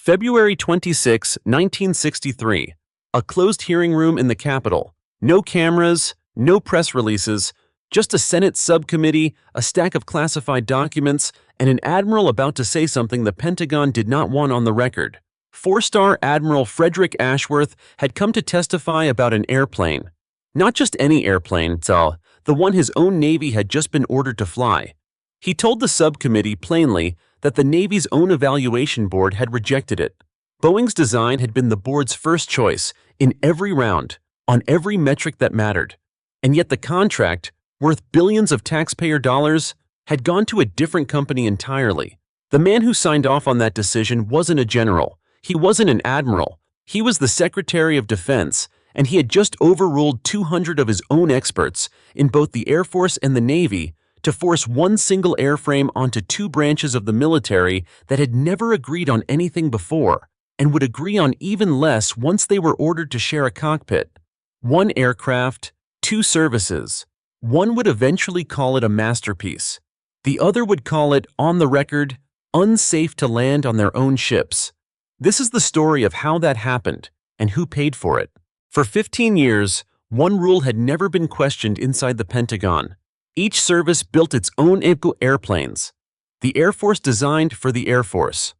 February 26, 1963. A closed hearing room in the Capitol. No cameras, no press releases, just a Senate subcommittee, a stack of classified documents, and an admiral about to say something the Pentagon did not want on the record. Four-star Admiral Frederick Ashworth had come to testify about an airplane. Not just any airplane, the one his own Navy had just been ordered to fly. He told the subcommittee plainly that the Navy's own evaluation board had rejected it. Boeing's design had been the board's first choice in every round, on every metric that mattered. And yet the contract, worth billions of taxpayer dollars, had gone to a different company entirely. The man who signed off on that decision wasn't a general. He wasn't an admiral. He was the Secretary of Defense, and he had just overruled 200 of his own experts in both the Air Force and the Navy to force one single airframe onto two branches of the military that had never agreed on anything before and would agree on even less once they were ordered to share a cockpit. One aircraft, two services. One would eventually call it a masterpiece. The other would call it, on the record, unsafe to land on their own ships. This is the story of how that happened and who paid for it. For 15 years, one rule had never been questioned inside the Pentagon. Each service built its own airplanes. The Air Force designed for the Air Force.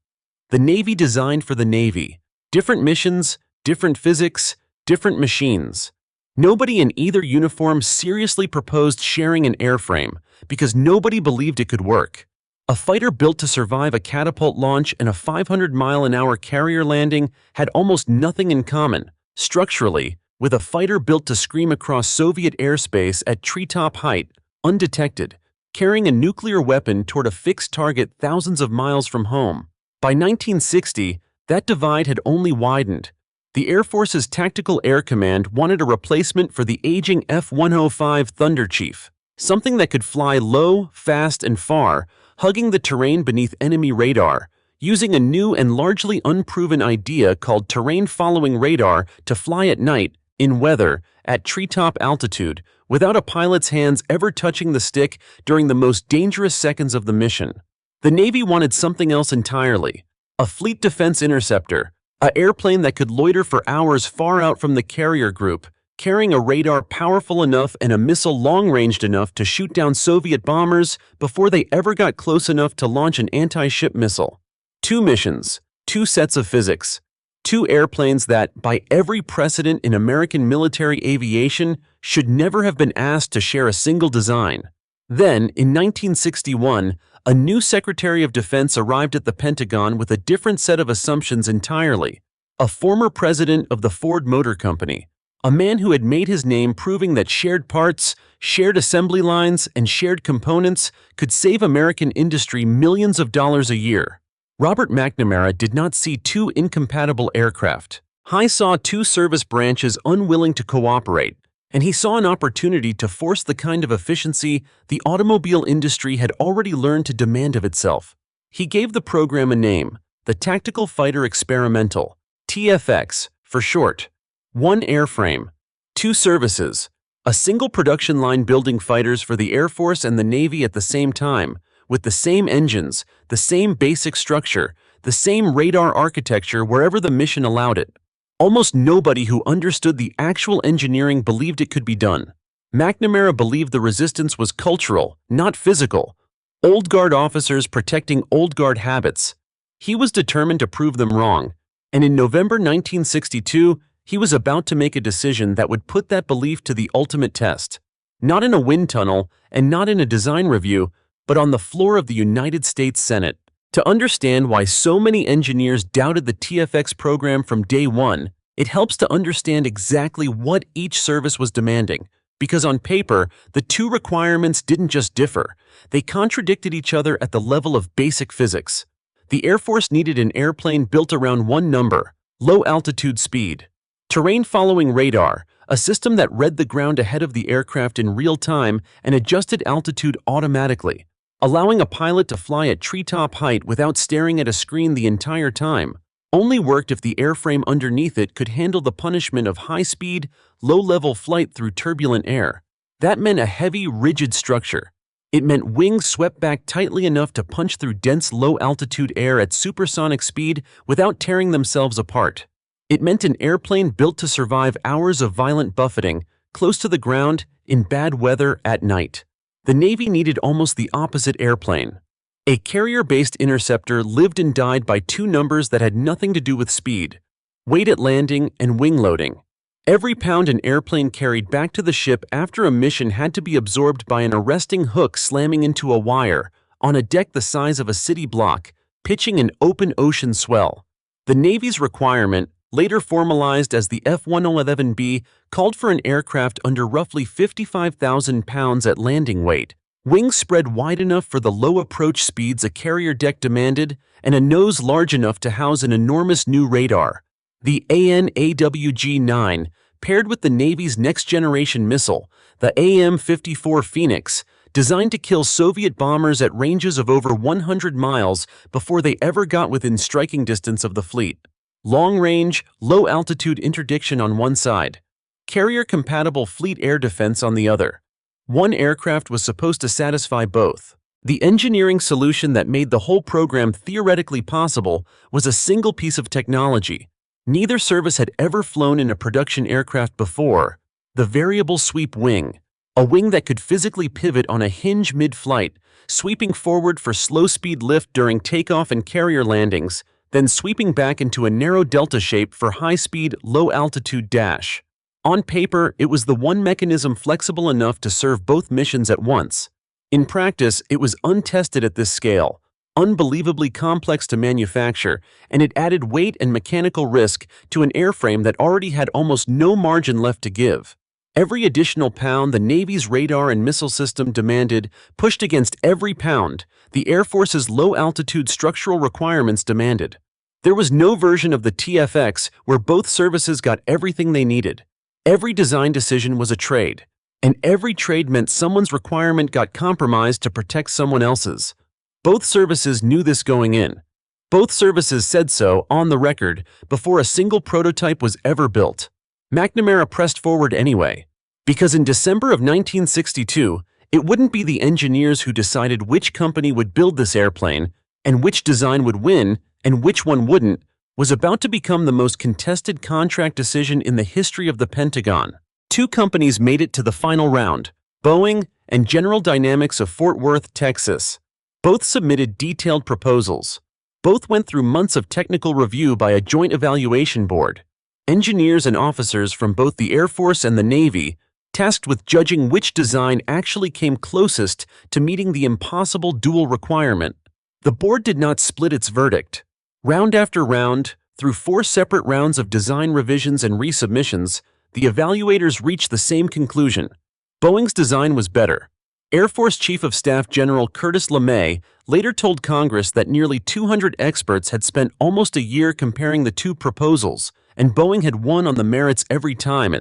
The Navy designed for the Navy. Different missions, different physics, different machines. Nobody in either uniform seriously proposed sharing an airframe because nobody believed it could work. A fighter built to survive a catapult launch and a 500-mile-an-hour carrier landing had almost nothing in common, structurally, with a fighter built to scream across Soviet airspace at treetop height, undetected, carrying a nuclear weapon toward a fixed target thousands of miles from home. By 1960, that divide had only widened. The Air Force's Tactical Air Command wanted a replacement for the aging F-105 Thunder Chief, something that could fly low, fast, and far, hugging the terrain beneath enemy radar, using a new and largely unproven idea called terrain-following radar to fly at night, in weather, at treetop altitude, without a pilot's hands ever touching the stick during the most dangerous seconds of the mission. The Navy wanted something else entirely, a fleet defense interceptor, an airplane that could loiter for hours far out from the carrier group, carrying a radar powerful enough and a missile long-ranged enough to shoot down Soviet bombers before they ever got close enough to launch an anti-ship missile. Two missions, two sets of physics, two airplanes that, by every precedent in American military aviation, should never have been asked to share a single design. Then, in 1961, a new Secretary of Defense arrived at the Pentagon with a different set of assumptions entirely. A former president of the Ford Motor Company, a man who had made his name proving that shared parts, shared assembly lines, and shared components could save American industry millions of dollars a year. Robert McNamara did not see two incompatible aircraft. He saw two service branches unwilling to cooperate, and he saw an opportunity to force the kind of efficiency the automobile industry had already learned to demand of itself. He gave the program a name, the Tactical Fighter Experimental, TFX, for short. One airframe, two services, a single production line building fighters for the Air Force and the Navy at the same time, with the same engines, the same basic structure, the same radar architecture wherever the mission allowed it. Almost nobody who understood the actual engineering believed it could be done. McNamara believed the resistance was cultural, not physical. Old Guard officers protecting Old Guard habits. He was determined to prove them wrong, and in November 1962, he was about to make a decision that would put that belief to the ultimate test. Not in a wind tunnel and not in a design review, but on the floor of the United States Senate. To understand why so many engineers doubted the TFX program from day one, it helps to understand exactly what each service was demanding, because on paper, the two requirements didn't just differ, they contradicted each other at the level of basic physics. The Air Force needed an airplane built around one number, low-altitude speed. Terrain-following radar, a system that read the ground ahead of the aircraft in real time and adjusted altitude automatically, allowing a pilot to fly at treetop height without staring at a screen the entire time, only worked if the airframe underneath it could handle the punishment of high-speed, low-level flight through turbulent air. That meant a heavy, rigid structure. It meant wings swept back tightly enough to punch through dense low-altitude air at supersonic speed without tearing themselves apart. It meant an airplane built to survive hours of violent buffeting, close to the ground, in bad weather at night. The Navy needed almost the opposite airplane. A carrier-based interceptor lived and died by two numbers that had nothing to do with speed: weight at landing and wing loading. Every pound an airplane carried back to the ship after a mission had to be absorbed by an arresting hook slamming into a wire, on a deck the size of a city block, pitching an open ocean swell. The Navy's requirement, later formalized as the F-111B, called for an aircraft under roughly 55,000 pounds at landing weight, wings spread wide enough for the low approach speeds a carrier deck demanded, and a nose large enough to house an enormous new radar. The AN/AWG-9, paired with the Navy's next-generation missile, the AM-54 Phoenix, designed to kill Soviet bombers at ranges of over 100 miles before they ever got within striking distance of the fleet. Long-range, low-altitude interdiction on one side, carrier-compatible fleet air defense on the other. One aircraft was supposed to satisfy both. The engineering solution that made the whole program theoretically possible was a single piece of technology. Neither service had ever flown in a production aircraft before: the variable sweep wing, a wing that could physically pivot on a hinge mid-flight, sweeping forward for slow-speed lift during takeoff and carrier landings, then sweeping back into a narrow delta shape for high-speed, low-altitude dash. On paper, it was the one mechanism flexible enough to serve both missions at once. In practice, it was untested at this scale, unbelievably complex to manufacture, and it added weight and mechanical risk to an airframe that already had almost no margin left to give. Every additional pound the Navy's radar and missile system demanded pushed against every pound the Air Force's low-altitude structural requirements demanded. There was no version of the TFX where both services got everything they needed. Every design decision was a trade, and every trade meant someone's requirement got compromised to protect someone else's. Both services knew this going in. Both services said so on the record before a single prototype was ever built. McNamara pressed forward anyway, because in December of 1962, it wouldn't be the engineers who decided which company would build this airplane, and which design would win, and which one wouldn't, was about to become the most contested contract decision in the history of the Pentagon. Two companies made it to the final round: Boeing and General Dynamics of Fort Worth, Texas. Both submitted detailed proposals. Both went through months of technical review by a joint evaluation board. Engineers and officers from both the Air Force and the Navy, tasked with judging which design actually came closest to meeting the impossible dual requirement. The board did not split its verdict. Round after round, through 4 separate rounds of design revisions and resubmissions, the evaluators reached the same conclusion: Boeing's design was better. Air Force Chief of Staff General Curtis LeMay later told Congress that nearly 200 experts had spent almost a year comparing the two proposals, and Boeing had won on the merits every time.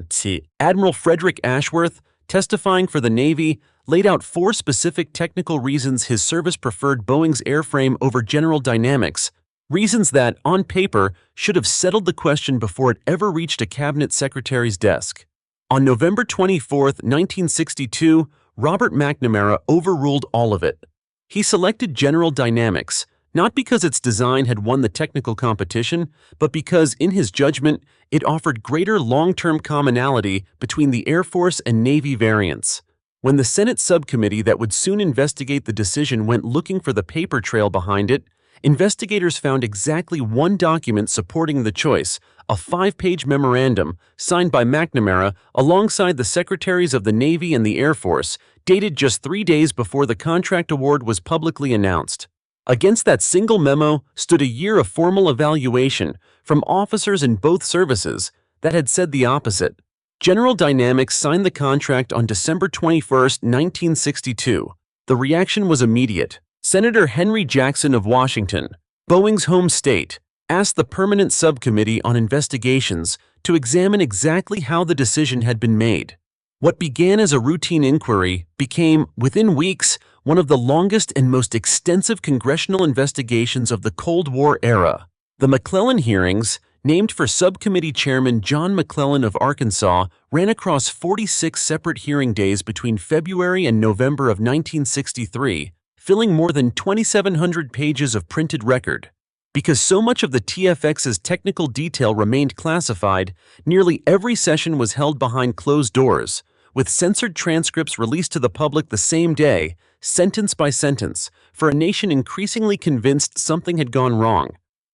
Admiral Frederick Ashworth, testifying for the Navy, laid out 4 specific technical reasons his service preferred Boeing's airframe over General Dynamics, reasons that, on paper, should have settled the question before it ever reached a cabinet secretary's desk. On November 24, 1962, Robert McNamara overruled all of it. He selected General Dynamics, not because its design had won the technical competition, but because, in his judgment, it offered greater long-term commonality between the Air Force and Navy variants. When the Senate subcommittee that would soon investigate the decision went looking for the paper trail behind it, investigators found exactly one document supporting the choice, a 5-page memorandum signed by McNamara alongside the Secretaries of the Navy and the Air Force, dated just 3 days before the contract award was publicly announced. Against that single memo stood a year of formal evaluation from officers in both services that had said the opposite. General Dynamics signed the contract on December 21, 1962. The reaction was immediate. Senator Henry Jackson of Washington, Boeing's home state, asked the Permanent Subcommittee on Investigations to examine exactly how the decision had been made. What began as a routine inquiry became, within weeks, one of the longest and most extensive congressional investigations of the Cold War era. The McClellan hearings, named for Subcommittee Chairman John McClellan of Arkansas, ran across 46 separate hearing days between February and November of 1963, filling more than 2,700 pages of printed record. Because so much of the TFX's technical detail remained classified, nearly every session was held behind closed doors, with censored transcripts released to the public the same day, sentence by sentence, for a nation increasingly convinced something had gone wrong.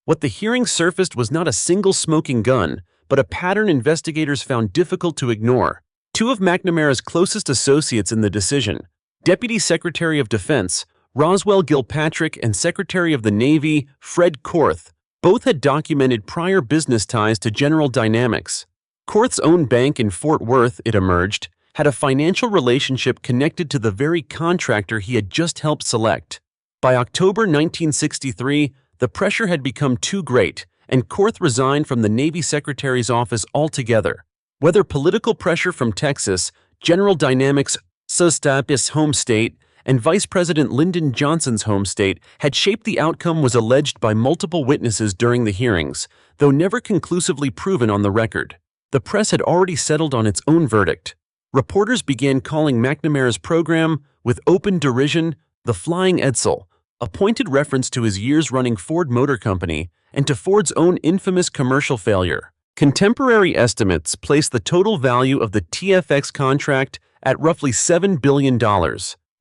What the hearing surfaced was not a single smoking gun, but a pattern investigators found difficult to ignore. Two of McNamara's closest associates in the decision, Deputy Secretary of Defense Roswell Gilpatrick and Secretary of the Navy Fred Korth, both had documented prior business ties to General Dynamics. Korth's own bank in Fort Worth, it emerged, had a financial relationship connected to the very contractor he had just helped select. By October 1963, the pressure had become too great, and Korth resigned from the Navy Secretary's office altogether. Whether political pressure from Texas, General Dynamics' home state, and Vice President Lyndon Johnson's home state had shaped the outcome was alleged by multiple witnesses during the hearings, though never conclusively proven on the record. The press had already settled on its own verdict. Reporters began calling McNamara's program, with open derision, the Flying Edsel, a pointed reference to his years-running Ford Motor Company and to Ford's own infamous commercial failure. Contemporary estimates place the total value of the TFX contract at roughly $7 billion.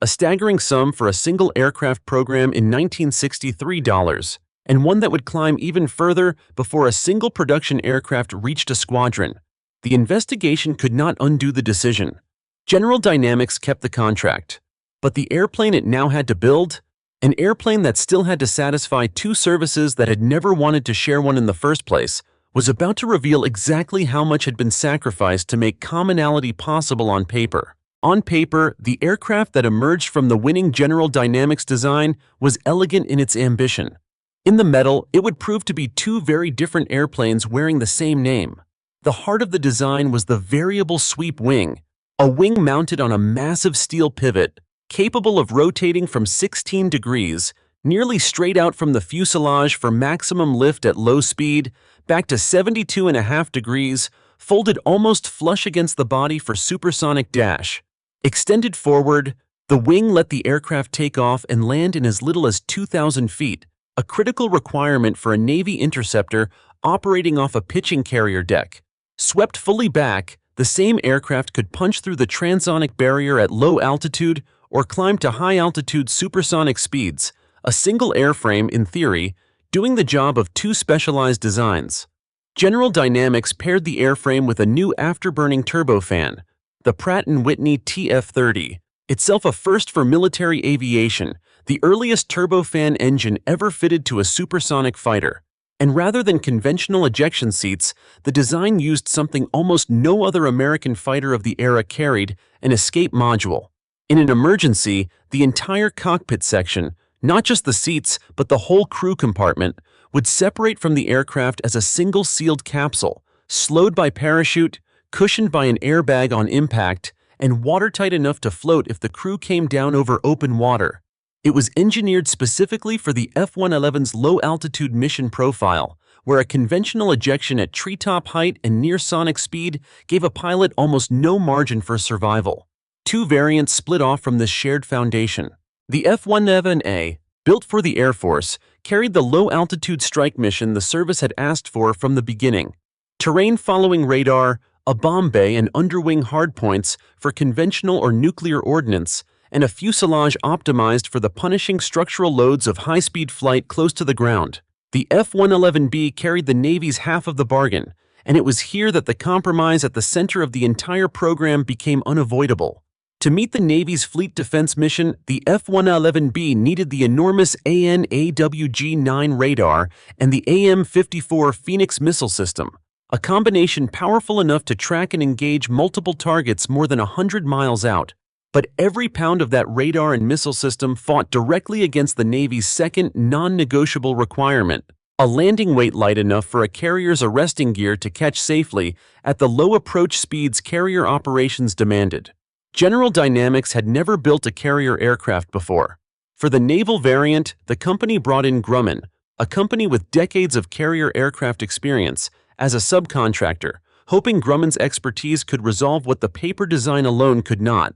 A staggering sum for a single aircraft program in 1963 dollars, and one that would climb even further before a single production aircraft reached a squadron. The investigation could not undo the decision. General Dynamics kept the contract, but the airplane it now had to build, an airplane that still had to satisfy two services that had never wanted to share one in the first place, was about to reveal exactly how much had been sacrificed to make commonality possible on paper. On paper, the aircraft that emerged from the winning General Dynamics design was elegant in its ambition. In the metal, it would prove to be two very different airplanes wearing the same name. The heart of the design was the variable sweep wing, a wing mounted on a massive steel pivot, capable of rotating from 16 degrees, nearly straight out from the fuselage for maximum lift at low speed, back to 72.5 degrees, folded almost flush against the body for supersonic dash. Extended forward, the wing let the aircraft take off and land in as little as 2,000 feet, a critical requirement for a Navy interceptor operating off a pitching carrier deck. Swept fully back, the same aircraft could punch through the transonic barrier at low altitude or climb to high-altitude supersonic speeds, a single airframe, in theory, doing the job of two specialized designs. General Dynamics paired the airframe with a new afterburning turbofan, the Pratt & Whitney TF-30, itself a first for military aviation, the earliest turbofan engine ever fitted to a supersonic fighter. And rather than conventional ejection seats, the design used something almost no other American fighter of the era carried, an escape module. In an emergency, the entire cockpit section, not just the seats but the whole crew compartment, would separate from the aircraft as a single sealed capsule, slowed by parachute, cushioned by an airbag on impact, and watertight enough to float if the crew came down over open water. It was engineered specifically for the F-111's low-altitude mission profile, where a conventional ejection at treetop height and near sonic speed gave a pilot almost no margin for survival. Two variants split off from this shared foundation. The F-111A, built for the Air Force, carried the low-altitude strike mission the service had asked for from the beginning. Terrain-following radar, a bomb bay and underwing hardpoints for conventional or nuclear ordnance, and a fuselage optimized for the punishing structural loads of high-speed flight close to the ground. The F-111B carried the Navy's half of the bargain, and it was here that the compromise at the center of the entire program became unavoidable. To meet the Navy's fleet defense mission, the F-111B needed the enormous AN/AWG-9 radar and the AM-54 Phoenix missile system, a combination powerful enough to track and engage multiple targets more than 100 miles out. But every pound of that radar and missile system fought directly against the Navy's second non-negotiable requirement, a landing weight light enough for a carrier's arresting gear to catch safely at the low approach speeds carrier operations demanded. General Dynamics had never built a carrier aircraft before. For the naval variant, the company brought in Grumman, a company with decades of carrier aircraft experience, as a subcontractor, hoping Grumman's expertise could resolve what the paper design alone could not.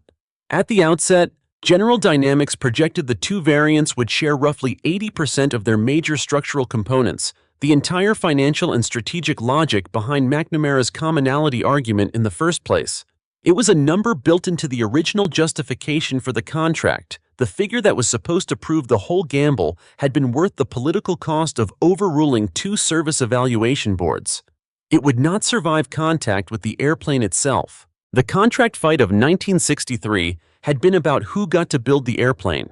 At the outset, General Dynamics projected the two variants would share roughly 80% of their major structural components, the entire financial and strategic logic behind McNamara's commonality argument in the first place. It was a number built into the original justification for the contract. The figure that was supposed to prove the whole gamble had been worth the political cost of overruling two service evaluation boards. It would not survive contact with the airplane itself. The contract fight of 1963 had been about who got to build the airplane.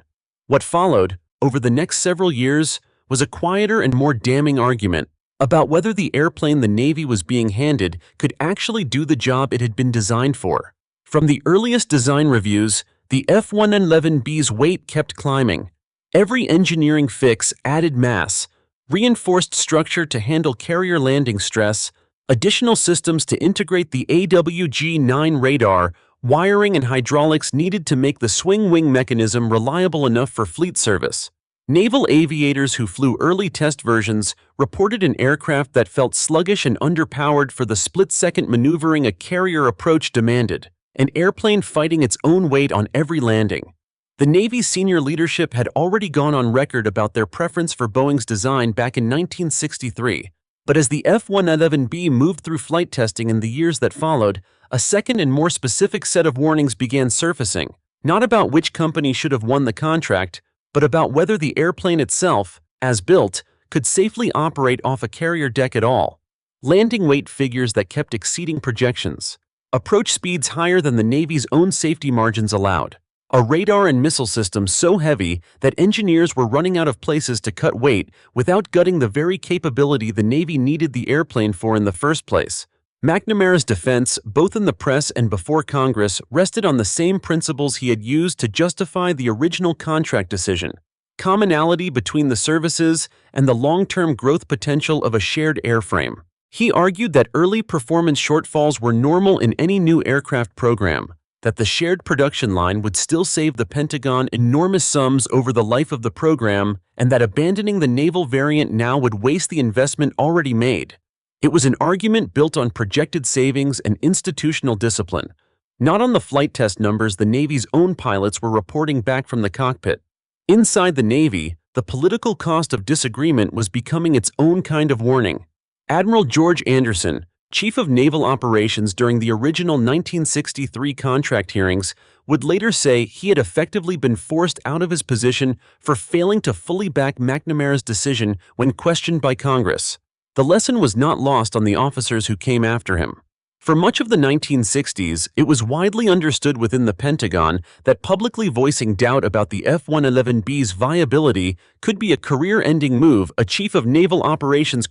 What followed, over the next several years, was a quieter and more damning argument about whether the airplane the Navy was being handed could actually do the job it had been designed for. From the earliest design reviews, the F-111B's weight kept climbing. Every engineering fix added mass, reinforced structure to handle carrier landing stress, additional systems to integrate the AWG-9 radar, wiring and hydraulics needed to make the swing wing mechanism reliable enough for fleet service. Naval aviators who flew early test versions reported an aircraft that felt sluggish and underpowered for the split-second maneuvering a carrier approach demanded, an airplane fighting its own weight on every landing. The Navy's senior leadership had already gone on record about their preference for Boeing's design back in 1963, but as the F-111B moved through flight testing in the years that followed, a second and more specific set of warnings began surfacing, not about which company should have won the contract, but about whether the airplane itself, as built, could safely operate off a carrier deck at all. Landing weight figures that kept exceeding projections. Approach speeds higher than the Navy's own safety margins allowed. A radar and missile system so heavy that engineers were running out of places to cut weight without gutting the very capability the Navy needed the airplane for in the first place. McNamara's defense, both in the press and before Congress, rested on the same principles he had used to justify the original contract decision: commonality between the services and the long-term growth potential of a shared airframe. He argued that early performance shortfalls were normal in any new aircraft program, that the shared production line would still save the Pentagon enormous sums over the life of the program, and that abandoning the naval variant now would waste the investment already made. It was an argument built on projected savings and institutional discipline, not on the flight test numbers the Navy's own pilots were reporting back from the cockpit. Inside the Navy, the political cost of disagreement was becoming its own kind of warning. Admiral George Anderson, Chief of Naval Operations during the original 1963 contract hearings, would later say he had effectively been forced out of his position for failing to fully back McNamara's decision when questioned by Congress. The lesson was not lost on the officers who came after him. For much of the 1960s, it was widely understood within the Pentagon that publicly voicing doubt about the F-111B's viability could be a career-ending move, a Chief of Naval Operations ?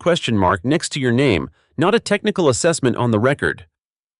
Next to your name, not a technical assessment on the record.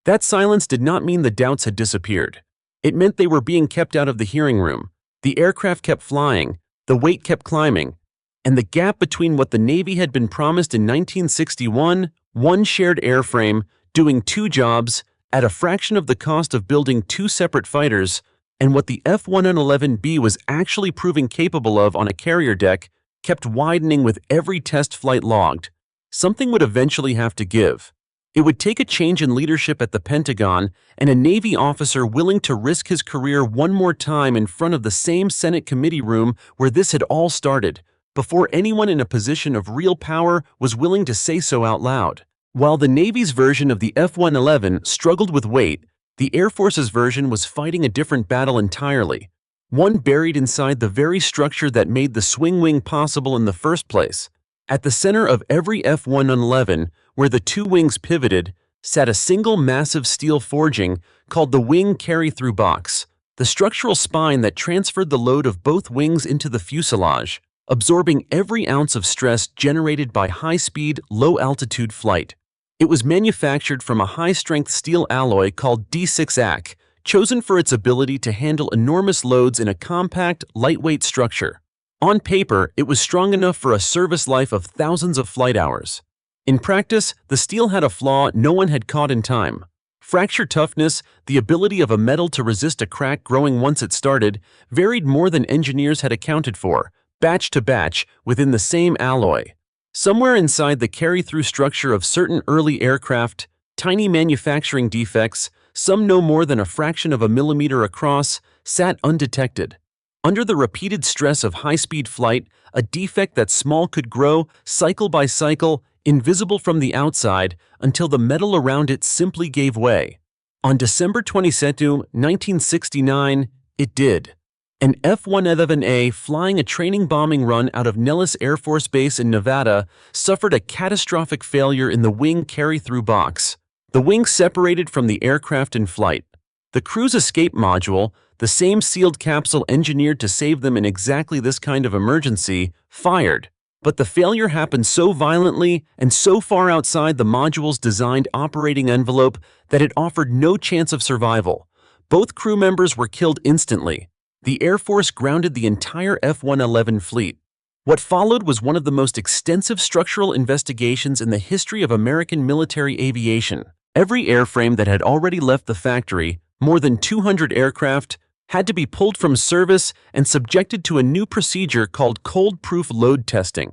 That silence did not mean the doubts had disappeared. It meant they were being kept out of the hearing room. The aircraft kept flying, the weight kept climbing, and the gap between what the Navy had been promised in 1961, one shared airframe, doing two jobs, at a fraction of the cost of building two separate fighters, and what the F-111B was actually proving capable of on a carrier deck, kept widening with every test flight logged. Something would eventually have to give. It would take a change in leadership at the Pentagon and a Navy officer willing to risk his career one more time in front of the same Senate committee room where this had all started, before anyone in a position of real power was willing to say so out loud. While the Navy's version of the F-111 struggled with weight, the Air Force's version was fighting a different battle entirely, one buried inside the very structure that made the swing wing possible in the first place. At the center of every F-111, where the two wings pivoted, sat a single massive steel forging called the wing carry-through box, the structural spine that transferred the load of both wings into the fuselage, absorbing every ounce of stress generated by high-speed, low-altitude flight. It was manufactured from a high-strength steel alloy called D6AC, chosen for its ability to handle enormous loads in a compact, lightweight structure. On paper, it was strong enough for a service life of thousands of flight hours. In practice, the steel had a flaw no one had caught in time. Fracture toughness, the ability of a metal to resist a crack growing once it started, varied more than engineers had accounted for, batch to batch, within the same alloy. Somewhere inside the carry-through structure of certain early aircraft, tiny manufacturing defects, some no more than a fraction of a millimeter across, sat undetected. Under the repeated stress of high-speed flight, a defect that small could grow, cycle by cycle, invisible from the outside, until the metal around it simply gave way. On December 22, 1969, it did. An F-111A flying a training bombing run out of Nellis Air Force Base in Nevada suffered a catastrophic failure in the wing carry-through box. The wing separated from the aircraft in flight. The crew's escape module, the same sealed capsule engineered to save them in exactly this kind of emergency, fired. But the failure happened so violently and so far outside the module's designed operating envelope that it offered no chance of survival. Both crew members were killed instantly. The Air Force grounded the entire F-111 fleet. What followed was one of the most extensive structural investigations in the history of American military aviation. Every airframe that had already left the factory, more than 200 aircraft, had to be pulled from service and subjected to a new procedure called cold-proof load testing.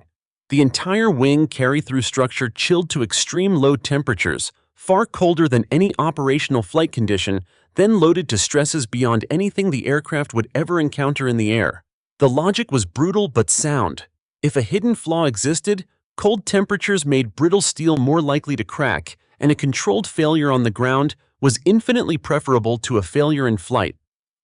The entire wing carry-through structure chilled to extreme low temperatures, far colder than any operational flight condition, then loaded to stresses beyond anything the aircraft would ever encounter in the air. The logic was brutal but sound. If a hidden flaw existed, cold temperatures made brittle steel more likely to crack, and a controlled failure on the ground was infinitely preferable to a failure in flight.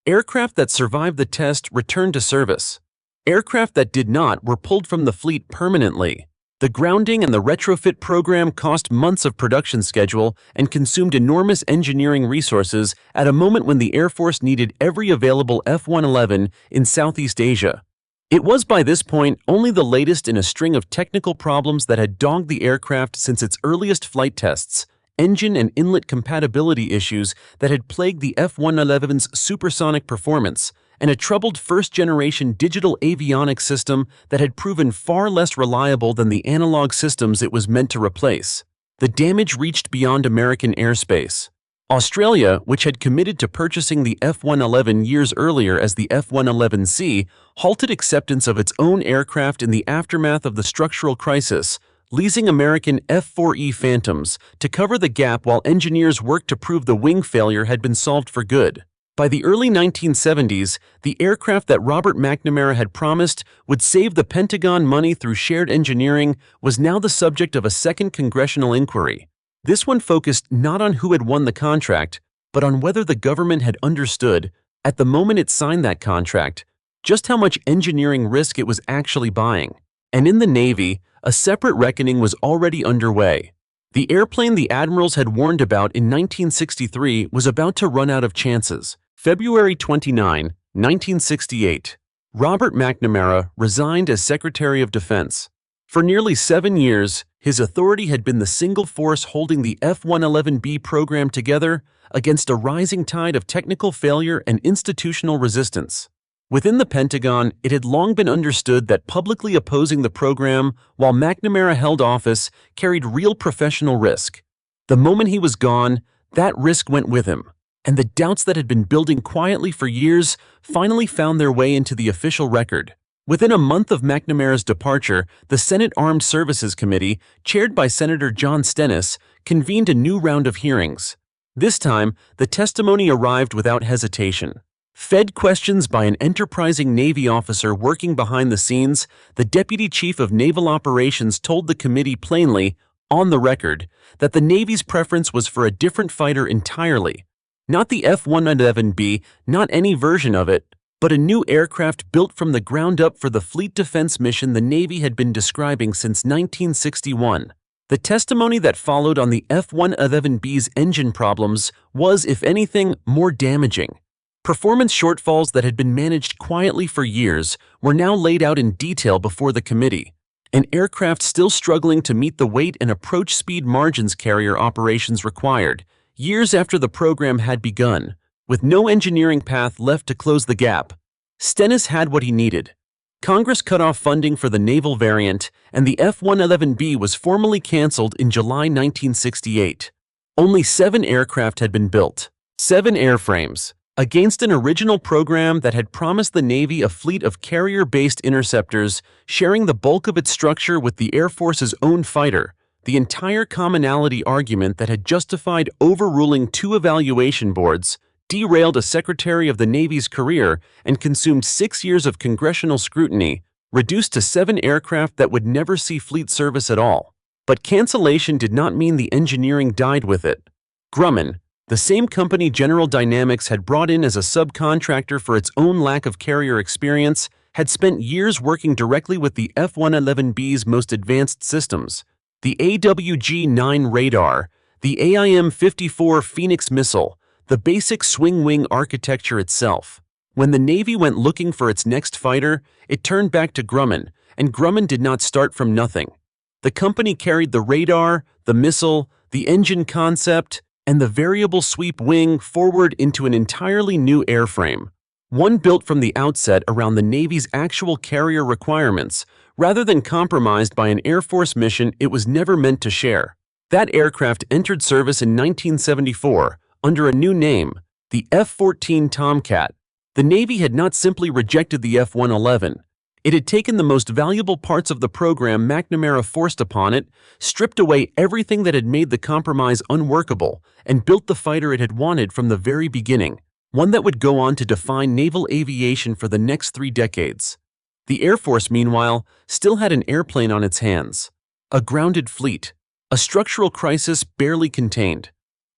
Aircraft that survived the test returned to service. Aircraft that did not were pulled from the fleet permanently. The grounding and the retrofit program cost months of production schedule and consumed enormous engineering resources at a moment when the Air Force needed every available F-111 in Southeast Asia. It was by this point only the latest in a string of technical problems that had dogged the aircraft since its earliest flight tests, engine and inlet compatibility issues that had plagued the F-111's supersonic performance, and a troubled first-generation digital avionics system that had proven far less reliable than the analog systems it was meant to replace. The damage reached beyond American airspace. Australia, which had committed to purchasing the F-111 years earlier as the F-111C, halted acceptance of its own aircraft in the aftermath of the structural crisis, leasing American F-4E Phantoms to cover the gap while engineers worked to prove the wing failure had been solved for good. By the early 1970s, the aircraft that Robert McNamara had promised would save the Pentagon money through shared engineering was now the subject of a second congressional inquiry. This one focused not on who had won the contract, but on whether the government had understood, at the moment it signed that contract, just how much engineering risk it was actually buying. And in the Navy, a separate reckoning was already underway. The airplane the admirals had warned about in 1963 was about to run out of chances. February 29, 1968. Robert McNamara resigned as Secretary of Defense. For nearly 7 years, his authority had been the single force holding the F-111B program together against a rising tide of technical failure and institutional resistance. Within the Pentagon, it had long been understood that publicly opposing the program while McNamara held office carried real professional risk. The moment he was gone, that risk went with him, and the doubts that had been building quietly for years finally found their way into the official record. Within a month of McNamara's departure, the Senate Armed Services Committee, chaired by Senator John Stennis, convened a new round of hearings. This time, the testimony arrived without hesitation. Fed questions by an enterprising Navy officer working behind the scenes, the Deputy Chief of Naval Operations told the committee plainly, on the record, that the Navy's preference was for a different fighter entirely. Not the F-111B, not any version of it, but a new aircraft built from the ground up for the fleet defense mission the Navy had been describing since 1961. The testimony that followed on the F-111B's engine problems was, if anything, more damaging. Performance shortfalls that had been managed quietly for years were now laid out in detail before the committee. An aircraft still struggling to meet the weight and approach speed margins carrier operations required, years after the program had begun, with no engineering path left to close the gap. Stennis had what he needed. Congress cut off funding for the naval variant, and the F-111B was formally canceled in July 1968. Only 7 aircraft had been built. 7 airframes, Against an original program that had promised the Navy a fleet of carrier-based interceptors, sharing the bulk of its structure with the Air Force's own fighter, the entire commonality argument that had justified overruling 2 evaluation boards derailed a Secretary of the Navy's career and consumed 6 years of congressional scrutiny, reduced to 7 aircraft that would never see fleet service at all. But cancellation did not mean the engineering died with it. Grumman, the same company General Dynamics had brought in as a subcontractor for its own lack of carrier experience, had spent years working directly with the F-111B's most advanced systems, the AWG-9 radar, the AIM-54 Phoenix missile, the basic swing-wing architecture itself. When the Navy went looking for its next fighter, it turned back to Grumman, and Grumman did not start from nothing. The company carried the radar, the missile, the engine concept, and the variable sweep wing forward into an entirely new airframe, one built from the outset around the Navy's actual carrier requirements, rather than compromised by an Air Force mission it was never meant to share. That aircraft entered service in 1974 under a new name, the F-14 Tomcat. The Navy had not simply rejected the F-111. It had taken the most valuable parts of the program McNamara forced upon it, stripped away everything that had made the compromise unworkable, and built the fighter it had wanted from the very beginning, one that would go on to define naval aviation for the next 3 decades. The Air Force, meanwhile, still had an airplane on its hands, a grounded fleet, a structural crisis barely contained,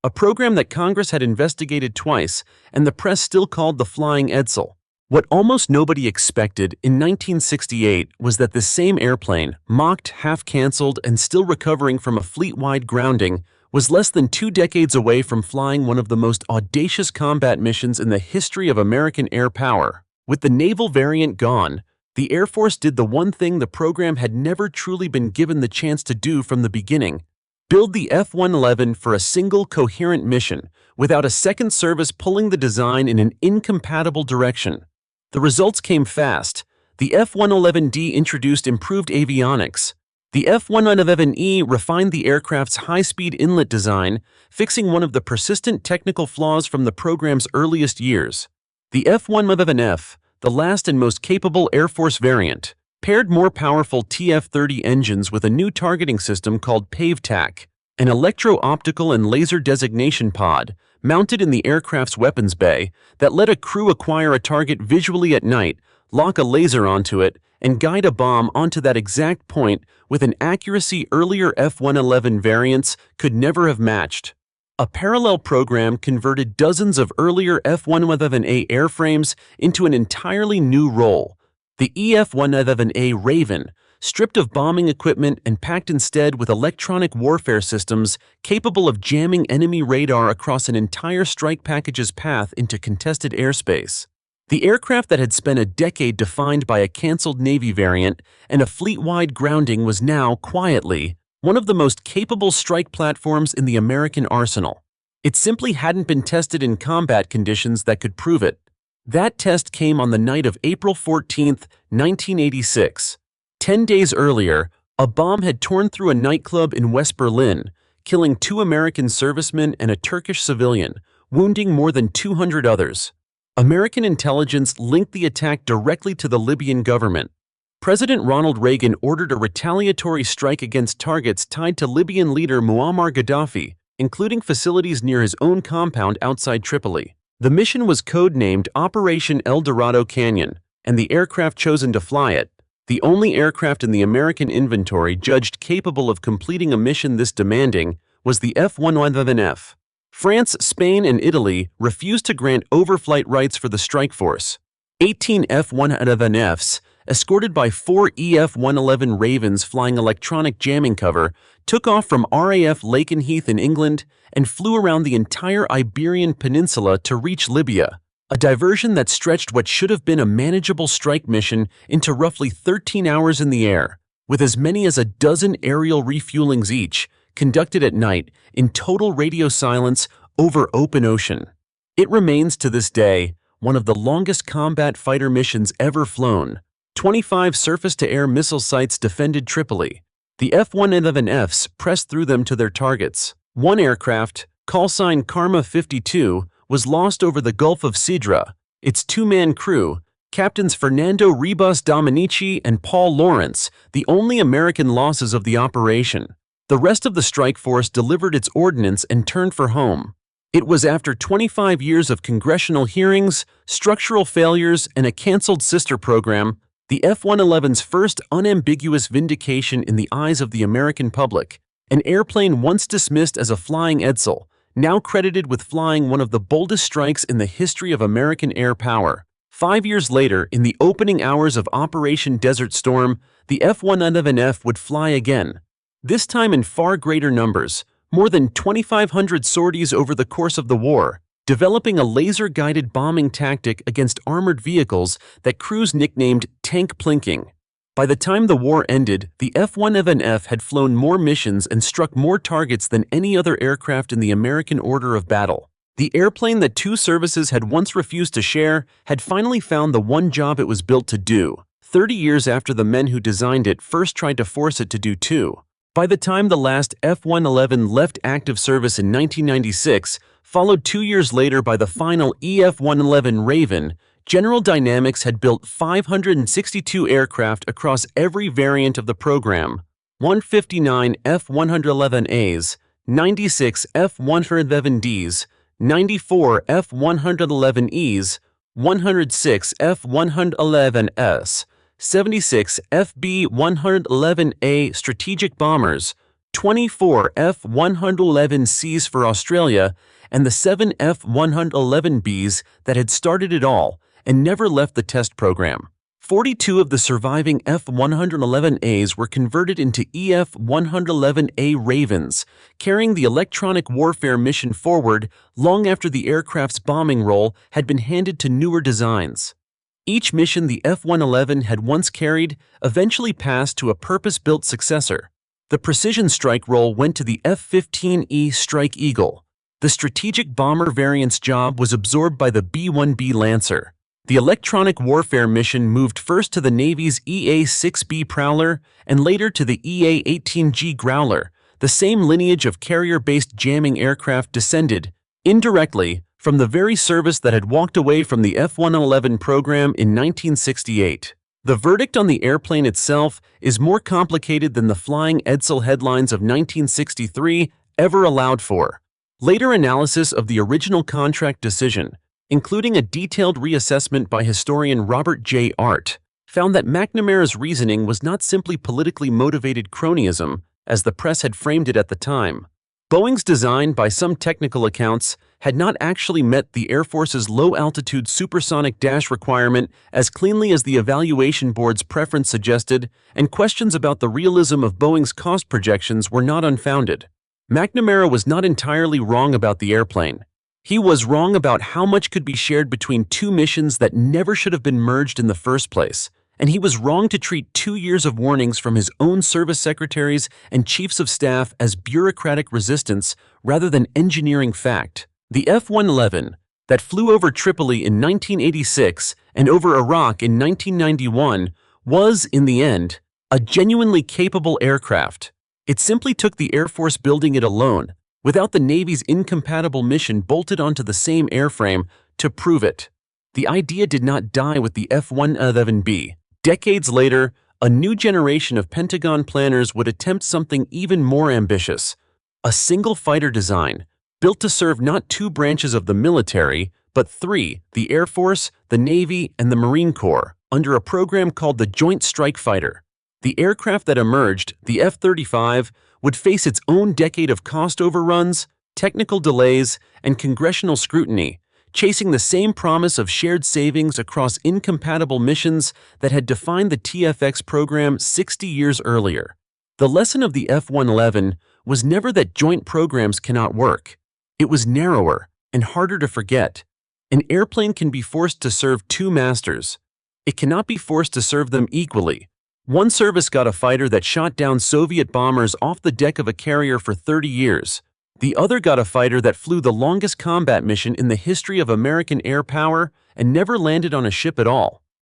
a program that Congress had investigated twice and the press still called the Flying Edsel. What almost nobody expected in 1968 was that this same airplane, mocked, half-canceled, and still recovering from a fleet-wide grounding, was less than 2 decades away from flying one of the most audacious combat missions in the history of American air power. With the naval variant gone, the Air Force did the one thing the program had never truly been given the chance to do from the beginning: build the F-111 for a single coherent mission, without a second service pulling the design in an incompatible direction. The results came fast. The F-111D introduced improved avionics. The F-111E refined the aircraft's high-speed inlet design, fixing one of the persistent technical flaws from the program's earliest years. The F-111F, the last and most capable Air Force variant, paired more powerful TF-30 engines with a new targeting system called PAVE-TAC, an electro-optical and laser designation pod, mounted in the aircraft's weapons bay, that let a crew acquire a target visually at night, lock a laser onto it, and guide a bomb onto that exact point with an accuracy earlier F-111 variants could never have matched. A parallel program converted dozens of earlier F-111A airframes into an entirely new role, the EF-111A Raven, stripped of bombing equipment and packed instead with electronic warfare systems capable of jamming enemy radar across an entire strike package's path into contested airspace. The aircraft that had spent a decade defined by a canceled Navy variant and a fleet-wide grounding was now, quietly, one of the most capable strike platforms in the American arsenal. It simply hadn't been tested in combat conditions that could prove it. That test came on the night of April 14, 1986. 10 days earlier, a bomb had torn through a nightclub in West Berlin, killing 2 American servicemen and a Turkish civilian, wounding more than 200 others. American intelligence linked the attack directly to the Libyan government. President Ronald Reagan ordered a retaliatory strike against targets tied to Libyan leader Muammar Gaddafi, including facilities near his own compound outside Tripoli. The mission was codenamed Operation El Dorado Canyon, and the aircraft chosen to fly it, the only aircraft in the American inventory judged capable of completing a mission this demanding, was the F-111F. France, Spain, and Italy refused to grant overflight rights for the strike force. 18 F-111Fs, escorted by 4 EF-111 Ravens flying electronic jamming cover, took off from RAF Lakenheath in England and flew around the entire Iberian Peninsula to reach Libya, a diversion that stretched what should have been a manageable strike mission into roughly 13 hours in the air, with as many as a dozen aerial refuelings each, conducted at night in total radio silence over open ocean. It remains to this day one of the longest combat fighter missions ever flown. 25 surface-to-air missile sites defended Tripoli. The F-111Fs pressed through them to their targets. One aircraft, call sign Karma 52, was lost over the Gulf of Sidra. Its two-man crew, Captains Fernando Ribas Dominici and Paul Lawrence, the only American losses of the operation. The rest of the strike force delivered its ordnance and turned for home. It was after 25 years of congressional hearings, structural failures, and a canceled sister program, the F-111's first unambiguous vindication in the eyes of the American public. An airplane once dismissed as a flying Edsel, now credited with flying one of the boldest strikes in the history of American air power. 5 years later, in the opening hours of Operation Desert Storm, the F-111F would fly again. This time in far greater numbers, more than 2,500 sorties over the course of the war, developing a laser-guided bombing tactic against armored vehicles that crews nicknamed tank plinking. By the time the war ended, the F-111F had flown more missions and struck more targets than any other aircraft in the American order of battle. The airplane that two services had once refused to share had finally found the one job it was built to do, 30 years after the men who designed it first tried to force it to do too. By the time the last F-111 left active service in 1996, followed 2 years later by the final F-111 Raven, General Dynamics had built 562 aircraft across every variant of the program: 159 F-111As, 96 F-111Ds, 94 F-111Es, 106 F-111S, 76 FB-111A strategic bombers, 24 F-111Cs for Australia, and the 7 F-111Bs that had started it all and never left the test program. 42 of the surviving F-111As were converted into EF-111A Ravens, carrying the electronic warfare mission forward long after the aircraft's bombing role had been handed to newer designs. Each mission the F-111 had once carried eventually passed to a purpose-built successor. The precision strike role went to the F-15E Strike Eagle. The strategic bomber variant's job was absorbed by the B-1B Lancer. The electronic warfare mission moved first to the Navy's EA-6B Prowler and later to the EA-18G Growler. The same lineage of carrier-based jamming aircraft descended, indirectly, from the very service that had walked away from the F-111 program in 1968. The verdict on the airplane itself is more complicated than the flying Edsel headlines of 1963 ever allowed for. Later analysis of the original contract decision, including a detailed reassessment by historian Robert J. Art, found that McNamara's reasoning was not simply politically motivated cronyism, as the press had framed it at the time. Boeing's design, by some technical accounts, had not actually met the Air Force's low-altitude supersonic dash requirement as cleanly as the evaluation board's preference suggested, and questions about the realism of Boeing's cost projections were not unfounded. McNamara was not entirely wrong about the airplane. He was wrong about how much could be shared between two missions that never should have been merged in the first place, and he was wrong to treat 2 years of warnings from his own service secretaries and chiefs of staff as bureaucratic resistance rather than engineering fact. The F-111, that flew over Tripoli in 1986 and over Iraq in 1991, was, in the end, a genuinely capable aircraft. It simply took the Air Force building it alone, without the Navy's incompatible mission bolted onto the same airframe, to prove it. The idea did not die with the F-111B. Decades later, a new generation of Pentagon planners would attempt something even more ambitious: a single fighter design, built to serve not two branches of the military, but three: the Air Force, the Navy, and the Marine Corps, under a program called the Joint Strike Fighter. The aircraft that emerged, the F-35, would face its own decade of cost overruns, technical delays, and congressional scrutiny, chasing the same promise of shared savings across incompatible missions that had defined the TFX program 60 years earlier. The lesson of the F-111 was never that joint programs cannot work. It was narrower and harder to forget. An airplane can be forced to serve two masters. It cannot be forced to serve them equally. One service got a fighter that shot down Soviet bombers off the deck of a carrier for 30 years. The other got a fighter that flew the longest combat mission in the history of American air power and never landed on a ship at all.